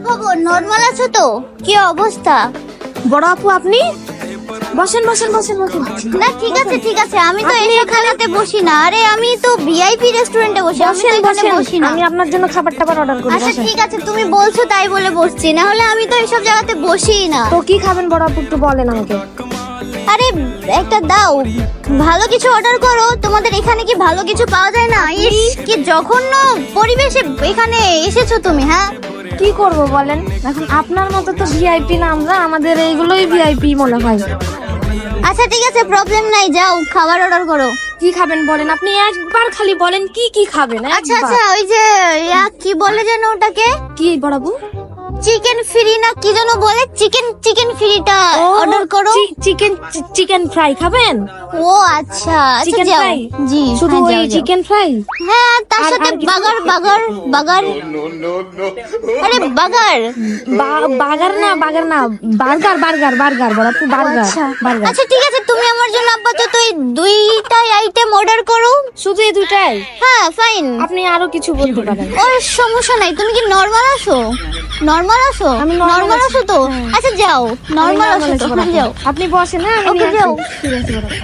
খবর? নরমাল আছো তো? কি অবস্থা? বড় আপু আপনি বসেন বসেন বসেন বসেন। না ঠিক আছে আমি তো এখানেতে বসি না। আরে আমি তো ভিআইপি রেস্টুরেন্টে বসি, আমি তো এখানে বসি না। আমি আপনার জন্য খাবার টাবার অর্ডার করি। আচ্ছা ঠিক আছে, তুমি বলছো তাই বলে বসছি, না হলে আমি তো এইসব জায়গাতে বসিই না। তো কি খাবেন বড় আপু একটু বলেন আমাকে। আরে একটা দাও, ভালো কিছু অর্ডার করো। তোমাদের এখানে কি ভালো কিছু পাওয়া যায় না? ইস কি জঘন্য পরিবেশে এখানে এসেছো তুমি। হ্যাঁ কি করব বলেন, এখন আপনার মতো তো ভিআইপি না আমরা, আমাদের এইগুলোই ভিআইপি মনে হয়। আচ্ছা ঠিক আছে, প্রবলেম নাই, যাও খাবার অর্ডার করো। কি খাবেন বলেন, আপনি একবার খালি বলেন কি কি খাবেন। আচ্ছা আচ্ছা, ওই যে কি বলে যেন ওটাকে, কি বড় আপু? চিকেন ফ্রি না কি যেন বলে, চিকেন ফ্রিটা অর্ডার করো। চিকেন ফ্রাই খাবেন? ও আচ্ছা আচ্ছা চিকেন যাও। ফ্রাই? জি শুধু হ্যাঁ, ওই যাও, যাও। Chicken fry? হ্যাঁ তার আর- সাথে আর কিছু? বাগার আরে বাগার বার্গার না বার্গার বড় আপু, বার্গার। আচ্ছা ঠিক আছে, তুমি আমার জন্য আপাতত এই দুইটাই আইটেম অর্ডার করো। শুধু এই দুটাই? হ্যাঁ ফাইন। আপনি আরো কিছু বলতে পারেন। ওর সমস্যা নাই। তুমি কি নরমাল আসো? আমি নরমাল আসো তো? আচ্ছা যাও, নরমাল আসো তো, হ্যাঁ, যাও। আপনি বসেন। হ্যাঁ আমি ওকে, নিয়ে যাও। আসছি। ঠিক আছে বড় আপু।